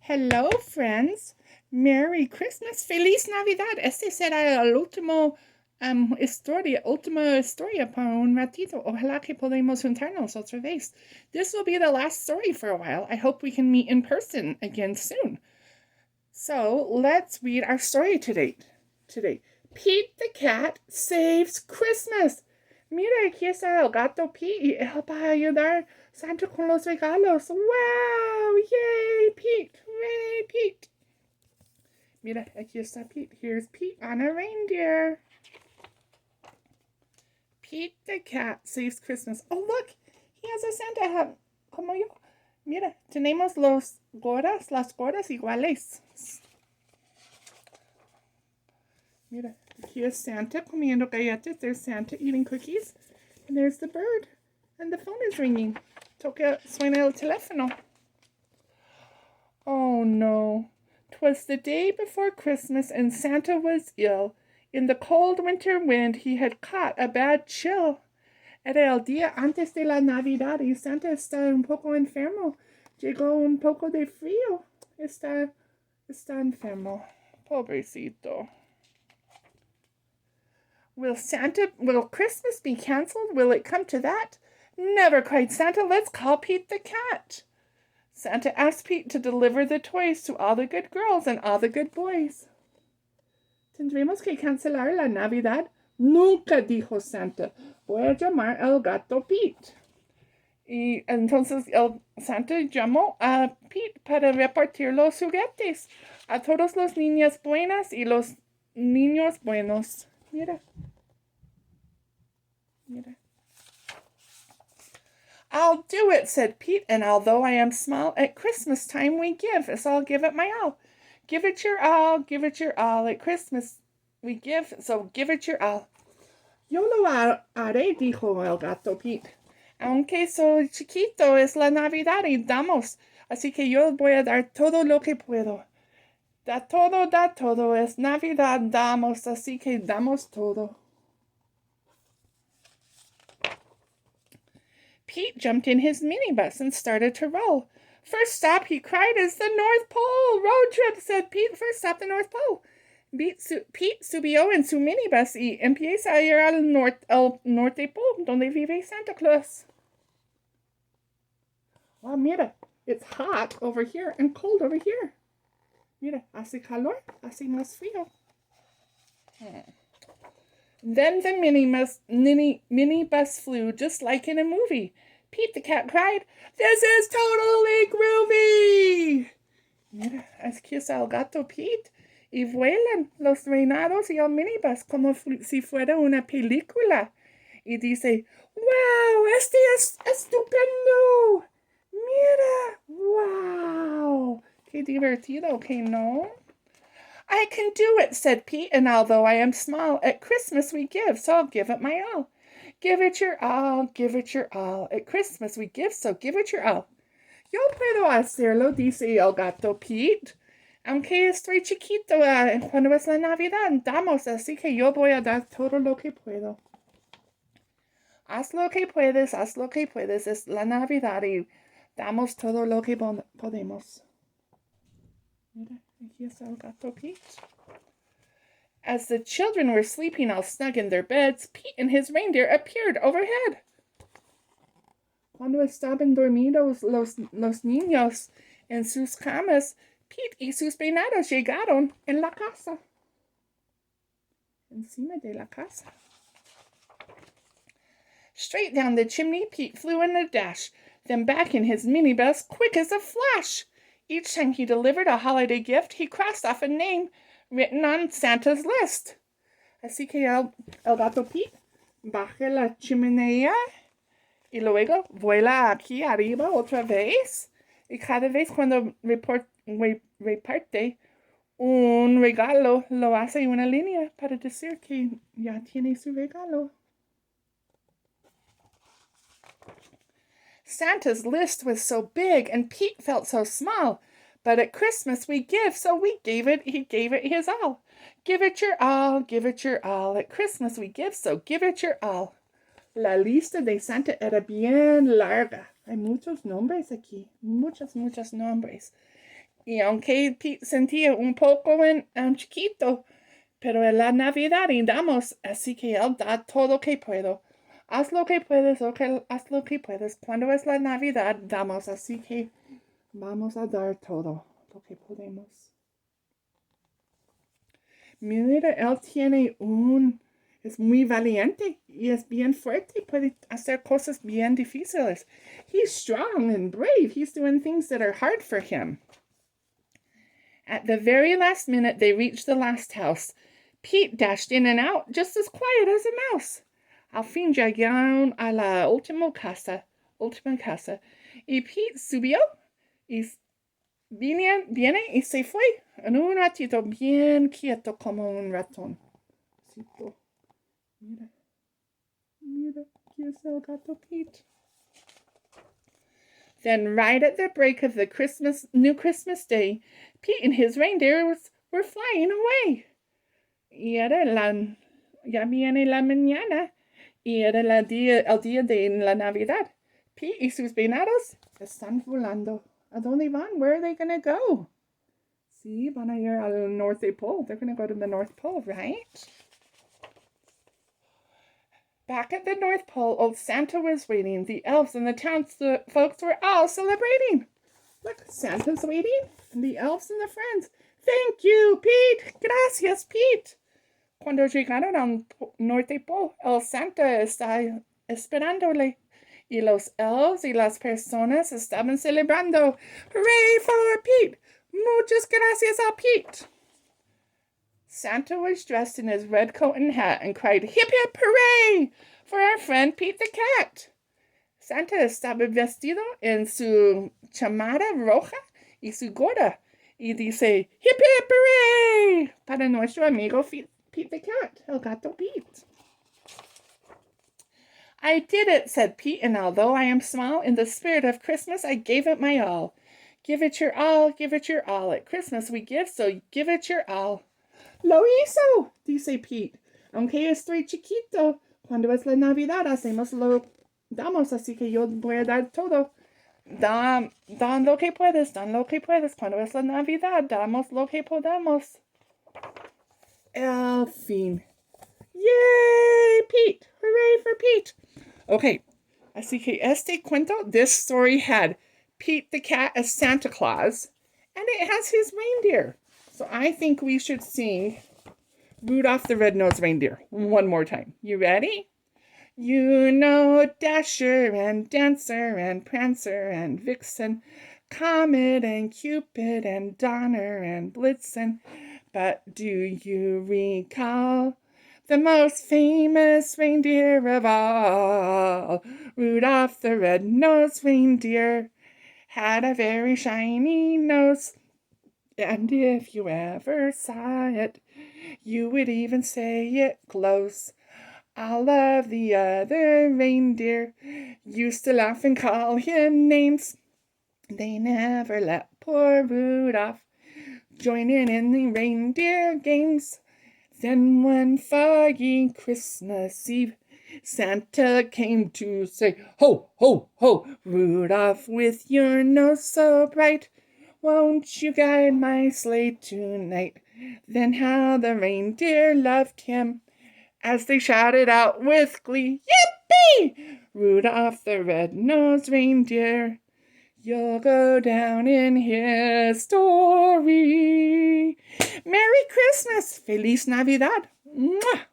Hello, friends. Merry Christmas. Feliz Navidad. Este será el última historia para un ratito. Ojalá que podamos juntarnos otra vez. This will be the last story for a while. I hope we can meet in person again soon. So let's read our story today. Pete the cat saves Christmas. Mira, aquí está el gato Pete y él va a ayudar Santa con los regalos. ¡Wow! ¡Yay, Pete! ¡Yay, Pete! Mira, aquí está Pete. Here's Pete on a reindeer. Pete the cat saves Christmas. Oh, look! He has a Santa hat. Como yo. Mira, tenemos las gordas iguales. Mira, here's Santa comiendo galletas. There's Santa eating cookies. And there's the bird. And the phone is ringing. Suena el teléfono. Oh no. 'Twas the day before Christmas and Santa was ill. In the cold winter wind he had caught a bad chill. Era el día antes de la Navidad y Santa está un poco enfermo. Llegó un poco de frío. Está enfermo. Pobrecito. Will Christmas be canceled? Will it come to that? Never, cried Santa. Let's call Pete the cat. Santa asked Pete to deliver the toys to all the good girls and all the good boys. ¿Tendremos que cancelar la Navidad? Nunca, dijo Santa. Voy a llamar al gato Pete. Y entonces Santa llamó a Pete para repartir los juguetes a todos los niñas buenas y los niños buenos. Mira. I'll do it, said Pete, and although I am small, at Christmas time we give, so I'll give it my all. Give it your all, give it your all. At Christmas we give, so give it your all. Yo lo haré, dijo el gato Pete. Aunque soy chiquito, es la Navidad y damos, así que yo voy a dar todo lo que puedo. Da todo, es Navidad, damos, así que damos todo. Pete jumped in his minibus and started to roll. First stop, he cried, is the North Pole. Road trip, said Pete. First stop, the North Pole. Pete subió en su minibus y empieza a ir al Norte Pole, donde vive Santa Claus. Oh, mira, it's hot over here and cold over here. Mira, hace calor, hace más frío. Then the minibus flew just like in a movie. Pete the cat cried, this is totally groovy! Mira, aquí está el gato Pete. Y vuelan los reinados y el minibus como si fuera una película. Y dice, wow, este es estupendo. Mira, wow. Qué divertido, ¿que no? I can do it, said Pete, and although I am small, at Christmas we give, so I'll give it my all. Give it your all, give it your all. At Christmas we give, so give it your all. Yo puedo hacerlo, dice el gato Pete. Aunque estoy chiquito, cuando es la Navidad, damos, así que yo voy a dar todo lo que puedo. Haz lo que puedes, es la Navidad y damos todo lo que podemos. Mira, aquí está el gato Pete. As the children were sleeping all snug in their beds, Pete and his reindeer appeared overhead. Cuando estaban dormidos los niños en sus camas, Pete y sus reinados llegaron en la casa. Encima de la casa. Straight down the chimney, Pete flew in a dash, then back in his minibus, quick as a flash. Each time he delivered a holiday gift, he crossed off a name written on Santa's list. Así que el gato Pete baja la chimenea y luego vuela aquí arriba otra vez. Y cada vez cuando reparte un regalo, lo hace una línea para decir que ya tiene su regalo. Santa's list was so big and Pete felt so small. But at Christmas we give, so he gave it his all. Give it your all, give it your all. At Christmas we give, so give it your all. La lista de Santa era bien larga. Hay muchos nombres aquí. Muchos nombres. Y aunque Pete sentía un poco chiquito, pero en la Navidad y damos, así que él da todo lo que puedo. Haz lo que puedes, haz lo que puedes. Cuando es la Navidad, damos, así que vamos a dar todo lo que podemos. Mira, él tiene es muy valiente y es bien fuerte, puede hacer cosas bien difíciles. He's strong and brave. He's doing things that are hard for him. At the very last minute, they reached the last house. Pete dashed in and out, just as quiet as a mouse. Al fin llegaron a la última casa. Y Pete subió y viene y se fue en un ratito bien quieto como un ratón. Mira, aquí es el gato Pete. Then right at the break of the new Christmas Day, Pete and his reindeer were flying away. Ya viene la mañana y era el día de la Navidad. Pete y sus venados están volando. ¿A dónde van? Where are they going to go? Sí, van a ir al North Pole. They're going to go to the North Pole, right? Back at the North Pole, old Santa was waiting. The elves and the townsfolk were all celebrating. Look, Santa's waiting, and the elves and the friends. Thank you, Pete. Gracias, Pete. Cuando llegaron al Norte Pole, el Santa está esperándole. Y los elves y las personas estaban celebrando. Hooray for Pete! Muchas gracias a Pete! Santa was dressed in his red coat and hat and cried, hip hip hooray, for our friend Pete the cat. Santa estaba vestido en su chamarra roja y su gorra y dice, hip hip hooray, para nuestro amigo Pete the cat, el gato Pete. I did it, said Pete, and although I am small, in the spirit of Christmas I gave it my all. Give it your all, give it your all. At Christmas we give, so give it your all. Lo hizo, dice Pete. Aunque estoy chiquito, cuando es la Navidad hacemos lo damos, así que yo voy a dar todo. Dan lo que puedes, dan lo que puedes. Cuando es la Navidad, damos lo que podemos. El fin. Yay, Pete! Hooray for Pete! Okay, así que este cuento, this story had Pete the cat as Santa Claus, and it has his reindeer. So I think we should sing Rudolph the Red-Nosed Reindeer one more time. You ready? You know Dasher and Dancer and Prancer and Vixen, Comet and Cupid and Donner and Blitzen. But do you recall the most famous reindeer of all? Rudolph the Red-Nosed Reindeer had a very shiny nose. And if you ever saw it, you would even say it glows. All of the other reindeer used to laugh and call him names. They never let poor Rudolph join in the reindeer games. Then one foggy Christmas Eve, Santa came to say, ho, ho, ho, Rudolph, with your nose so bright, won't you guide my sleigh tonight? Then how the reindeer loved him as they shouted out with glee, yippee! Rudolph the Red-Nosed Reindeer, you'll go down in history. Merry Christmas! Feliz Navidad! Mwah!